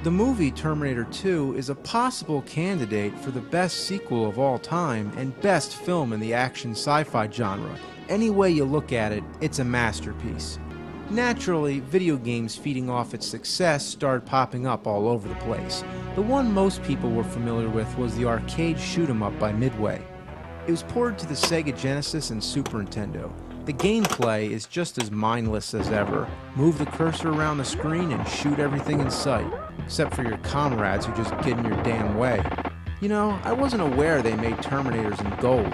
The movie Terminator 2 is a possible candidate for the best sequel of all time and best film in the action sci-fi genre. Any way you look at it, it's a masterpiece. Naturally, video games feeding off its success started popping up all over the place. The one most people were familiar with was the arcade shoot-'em-up by Midway. It was ported to the Sega Genesis and Super Nintendo. The gameplay is just as mindless as ever. Move the cursor around the screen and shoot everything in sight, except for your comrades who just get in your damn way. You know, I wasn't aware they made Terminators in gold.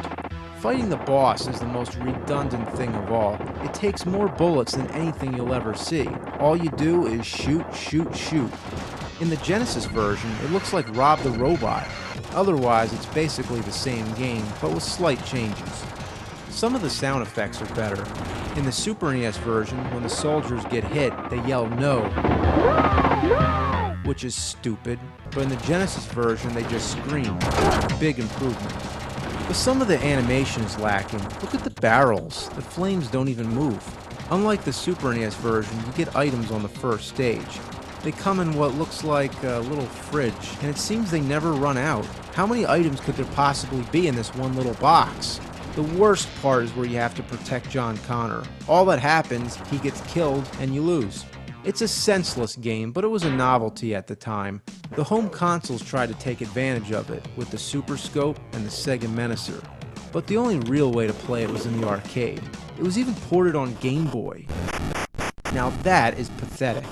Fighting the boss is the most redundant thing of all. It takes more bullets than anything you'll ever see. All you do is shoot, shoot, shoot. In the Genesis version, it looks like Rob the Robot. Otherwise, it's basically the same game, but with slight changes. Some of the sound effects are better. In the Super NES version, when the soldiers get hit, they yell no, which is stupid, but in the Genesis version, they just scream. Big improvement. But some of the animation is lacking. Look at the barrels. The flames don't even move. Unlike the Super NES version, you get items on the first stage. They come in what looks like a little fridge, and it seems they never run out. How many items could there possibly be in this one little box? The worst part is where you have to protect John Connor. All that happens, he gets killed, and you lose. It's a senseless game, but it was a novelty at the time. The home consoles tried to take advantage of it, with the Super Scope and the Sega Menacer. But the only real way to play it was in the arcade. It was even ported on Game Boy. Now that is pathetic.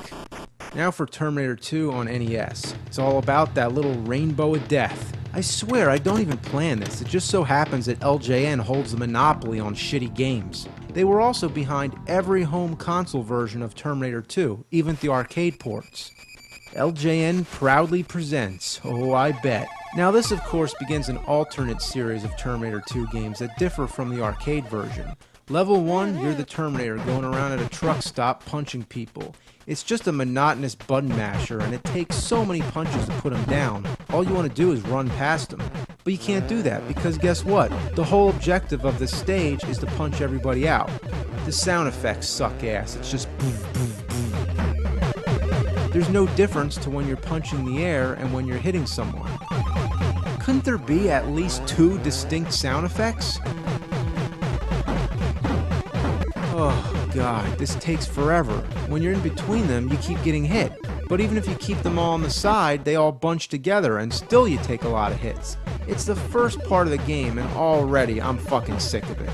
Now for Terminator 2 on NES. It's all about that little rainbow of death. I swear I don't even plan this, it just so happens that LJN holds the monopoly on shitty games. They were also behind every home console version of Terminator 2, even the arcade ports. LJN proudly presents, oh I bet. Now this of course begins an alternate series of Terminator 2 games that differ from the arcade version. Level 1, you're the Terminator going around at a truck stop punching people. It's just a monotonous button masher, and it takes so many punches to put them down. All you want to do is run past them. But you can't do that, because guess what? The whole objective of this stage is to punch everybody out. The sound effects suck ass. It's just boom, boom, boom. There's no difference to when you're punching the air and when you're hitting someone. Couldn't there be at least 2 distinct sound effects? Oh god, this takes forever. When you're in between them, you keep getting hit. But even if you keep them all on the side, they all bunch together and still you take a lot of hits. It's the first part of the game and already I'm fucking sick of it.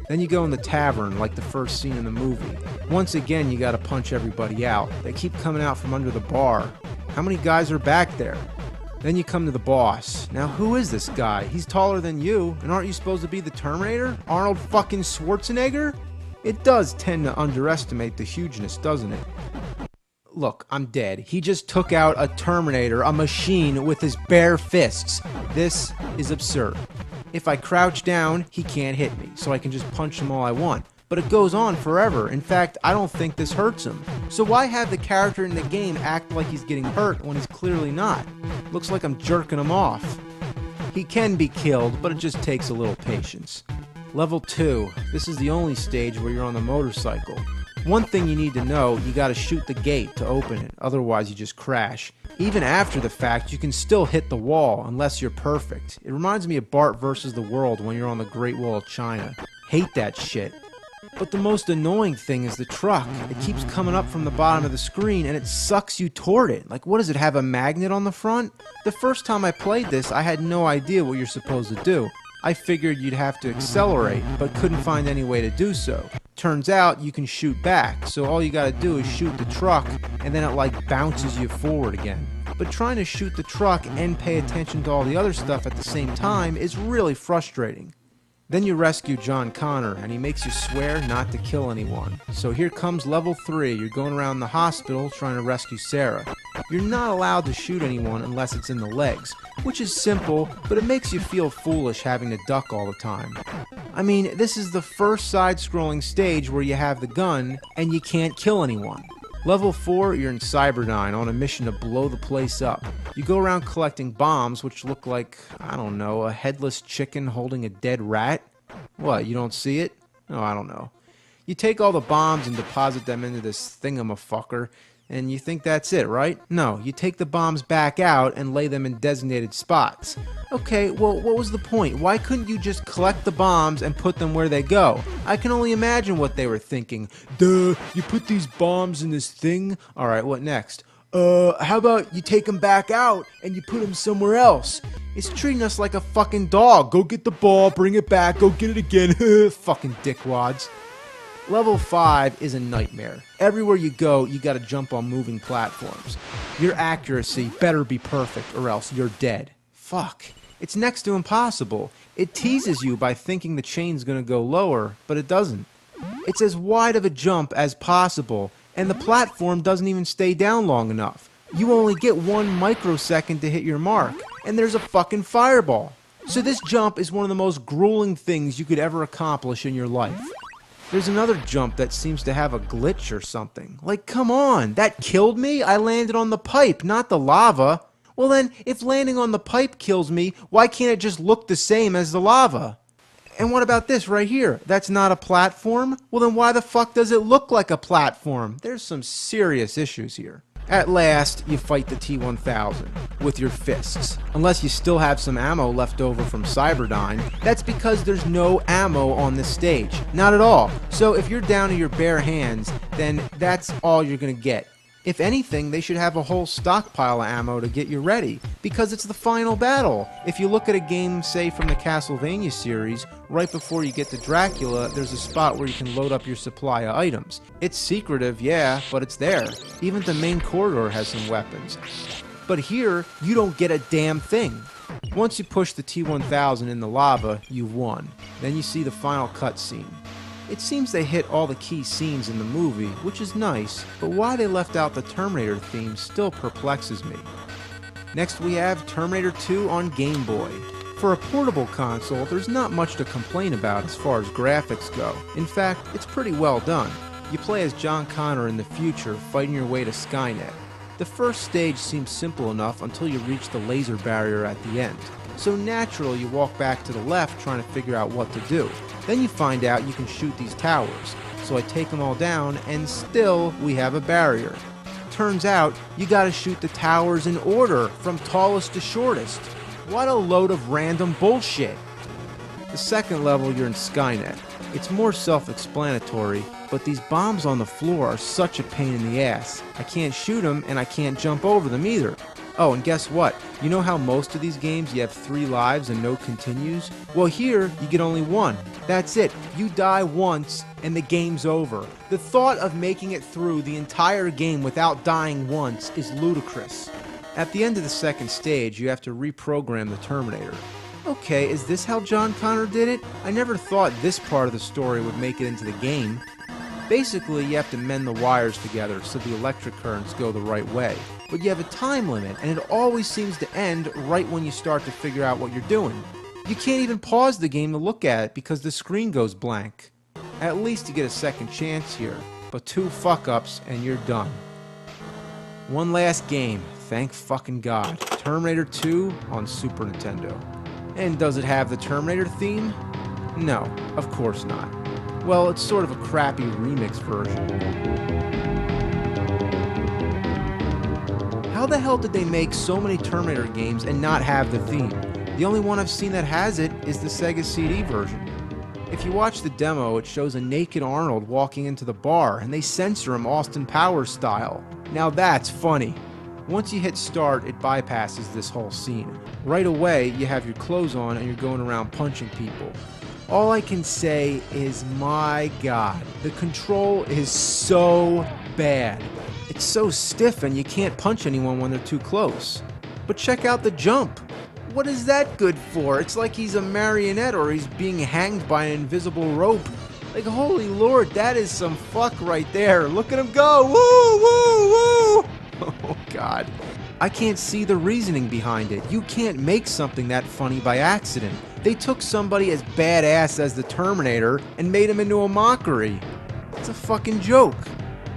Then you go in the tavern like the first scene in the movie. Once again, you gotta punch everybody out. They keep coming out from under the bar. How many guys are back there? Then you come to the boss. Now who is this guy? He's taller than you, and aren't you supposed to be the Terminator? Arnold fucking Schwarzenegger? It does tend to underestimate the hugeness, doesn't it? Look, I'm dead. He just took out a Terminator, a machine, with his bare fists. This is absurd. If I crouch down, he can't hit me, so I can just punch him all I want. But it goes on forever. In fact, I don't think this hurts him. So why have the character in the game act like he's getting hurt when he's clearly not? Looks like I'm jerking him off. He can be killed, but it just takes a little patience. Level 2. This is the only stage where you're on the motorcycle. One thing you need to know, you gotta shoot the gate to open it, otherwise you just crash. Even after the fact, you can still hit the wall, unless you're perfect. It reminds me of Bart vs. the World when you're on the Great Wall of China. Hate that shit. But the most annoying thing is the truck. It keeps coming up from the bottom of the screen and it sucks you toward it. Like, what does it have, a magnet on the front? The first time I played this, I had no idea what you're supposed to do. I figured you'd have to accelerate, but couldn't find any way to do so. Turns out you can shoot back, so all you gotta do is shoot the truck, and then it like bounces you forward again. But trying to shoot the truck and pay attention to all the other stuff at the same time is really frustrating. Then you rescue John Connor, and he makes you swear not to kill anyone. So here comes level 3, you're going around the hospital trying to rescue Sarah. You're not allowed to shoot anyone unless it's in the legs, which is simple, but it makes you feel foolish having to duck all the time. I mean, this is the first side-scrolling stage where you have the gun, and you can't kill anyone. Level 4, you're in Cyberdyne on a mission to blow the place up. You go around collecting bombs which look like, I don't know, a headless chicken holding a dead rat. What, you don't see it? Oh, I don't know. You take all the bombs and deposit them into this thingamafucker, and you think that's it, right? No, you take the bombs back out and lay them in designated spots. Okay, well, what was the point? Why couldn't you just collect the bombs and put them where they go? I can only imagine what they were thinking. Duh, you put these bombs in this thing? Alright, what next? How about you take them back out and you put them somewhere else? It's treating us like a fucking dog. Go get the ball, bring it back, go get it again. Fucking dickwads. Level 5 is a nightmare. Everywhere you go, you gotta jump on moving platforms. Your accuracy better be perfect or else you're dead. Fuck. It's next to impossible. It teases you by thinking the chain's gonna go lower, but it doesn't. It's as wide of a jump as possible, and the platform doesn't even stay down long enough. You only get 1 microsecond to hit your mark, and there's a fucking fireball. So this jump is one of the most grueling things you could ever accomplish in your life. There's another jump that seems to have a glitch or something. Like, come on, that killed me? I landed on the pipe, not the lava. Well then, if landing on the pipe kills me, why can't it just look the same as the lava? And what about this right here? That's not a platform? Well then why the fuck does it look like a platform? There's some serious issues here. At last, you fight the T-1000 with your fists. Unless you still have some ammo left over from Cyberdyne, that's because there's no ammo on this stage. Not at all. So if you're down to your bare hands, then that's all you're gonna get. If anything, they should have a whole stockpile of ammo to get you ready, because it's the final battle. If you look at a game, say from the Castlevania series, right before you get to Dracula, there's a spot where you can load up your supply of items. It's secretive, yeah, but it's there. Even the main corridor has some weapons. But here, you don't get a damn thing. Once you push the T-1000 in the lava, you've won. Then you see the final cutscene. It seems they hit all the key scenes in the movie, which is nice, but why they left out the Terminator theme still perplexes me. Next we have Terminator 2 on Game Boy. For a portable console, there's not much to complain about as far as graphics go. In fact, it's pretty well done. You play as John Connor in the future, fighting your way to Skynet. The first stage seems simple enough until you reach the laser barrier at the end. So naturally you walk back to the left trying to figure out what to do. Then you find out you can shoot these towers. So I take them all down and still we have a barrier. Turns out you gotta shoot the towers in order from tallest to shortest. What a load of random bullshit. The second level you're in Skynet. It's more self-explanatory, but these bombs on the floor are such a pain in the ass. I can't shoot them and I can't jump over them either. Oh, and guess what? You know how most of these games you have 3 lives and no continues? Well here, you get only 1. That's it. You die once and the game's over. The thought of making it through the entire game without dying once is ludicrous. At the end of the second stage, you have to reprogram the Terminator. Okay, is this how John Connor did it? I never thought this part of the story would make it into the game. Basically, you have to mend the wires together so the electric currents go the right way. But you have a time limit, and it always seems to end right when you start to figure out what you're doing. You can't even pause the game to look at it because the screen goes blank. At least you get a second chance here, but 2 fuck-ups and you're done. One last game, thank fucking God. Terminator 2 on Super Nintendo. And does it have the Terminator theme? No, of course not. Well, it's sort of a crappy remix version. How the hell did they make so many Terminator games and not have the theme? The only one I've seen that has it is the Sega CD version. If you watch the demo, it shows a naked Arnold walking into the bar, and they censor him Austin Powers style. Now that's funny. Once you hit start, it bypasses this whole scene. Right away, you have your clothes on and you're going around punching people. All I can say is, my God, the control is so bad. It's so stiff and you can't punch anyone when they're too close. But check out the jump. What is that good for? It's like he's a marionette or he's being hanged by an invisible rope. Like, holy Lord, that is some fuck right there. Look at him go. Woo, woo, woo. Oh, God. I can't see the reasoning behind it. You can't make something that funny by accident. They took somebody as badass as the Terminator and made him into a mockery. It's a fucking joke.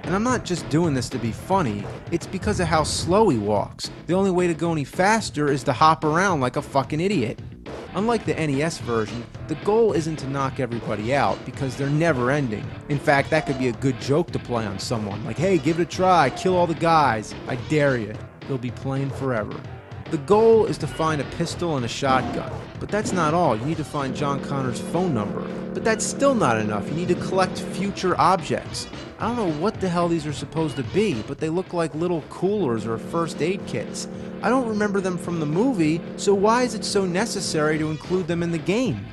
And And I'm not just doing this to be funny, it's because of how slow he walks. The only way to go any faster is to hop around like a fucking idiot. Unlike the NES version, the goal isn't to knock everybody out because they're never ending. In fact, that could be a good joke to play on someone, like, hey, give it a try, kill all the guys, I dare you. They'll be playing forever. The goal is to find a pistol and a shotgun, but that's not all. You need to find John Connor's phone number, but that's still not enough. You need to collect future objects. I don't know what the hell these are supposed to be, but they look like little coolers or first aid kits. I don't remember them from the movie, so why is it so necessary to include them in the game?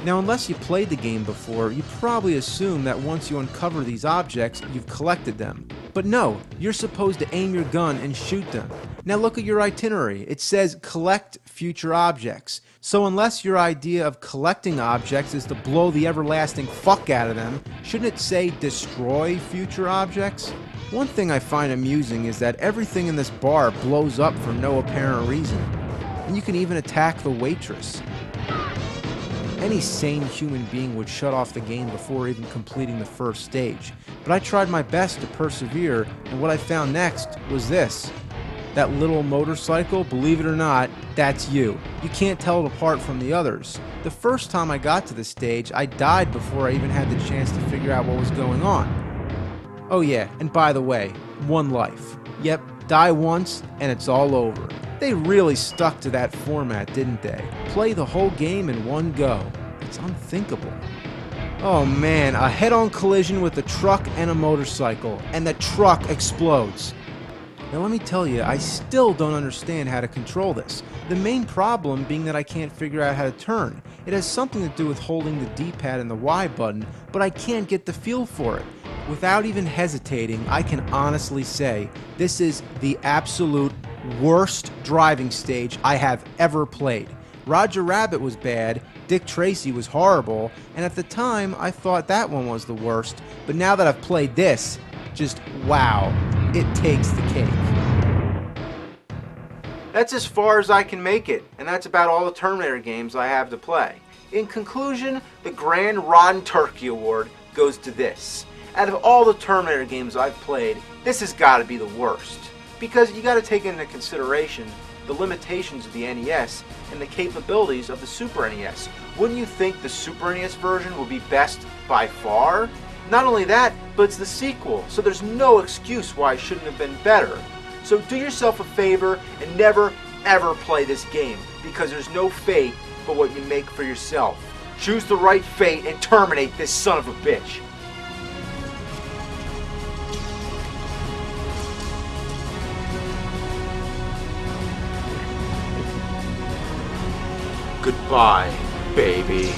Now, unless you played the game before, you probably assume that once you uncover these objects, you've collected them. But no, you're supposed to aim your gun and shoot them. Now look at your itinerary. It says collect future objects. So unless your idea of collecting objects is to blow the everlasting fuck out of them, shouldn't it say destroy future objects? One thing I find amusing is that everything in this bar blows up for no apparent reason. And you can even attack the waitress. Any sane human being would shut off the game before even completing the first stage. But I tried my best to persevere, and what I found next was this. That little motorcycle, believe it or not, that's you. You can't tell it apart from the others. The first time I got to this stage, I died before I even had the chance to figure out what was going on. Oh yeah, and by the way, one life. Yep, die once, and it's all over. They really stuck to that format, didn't they? Play the whole game in one go. It's unthinkable. Oh man, a head-on collision with a truck and a motorcycle, and the truck explodes. Now let me tell you, I still don't understand how to control this. The main problem being that I can't figure out how to turn. It has something to do with holding the D-pad and the Y button, but I can't get the feel for it. Without even hesitating, I can honestly say this is the absolute worst driving stage I have ever played. Roger Rabbit was bad, Dick Tracy was horrible, and at the time I thought that one was the worst, but now that I've played this, just wow, it takes the cake. That's as far as I can make it, and that's about all the Terminator games I have to play. In conclusion, the Grand Rotten Turkey Award goes to this. Out of all the Terminator games I've played, this has got to be the worst. Because you got to take into consideration the limitations of the NES and the capabilities of the Super NES. Wouldn't you think the Super NES version would be best by far? Not only that, but it's the sequel, so there's no excuse why it shouldn't have been better. So do yourself a favor and never ever play this game, because there's no fate but what you make for yourself. Choose the right fate and terminate this son of a bitch. Goodbye, baby.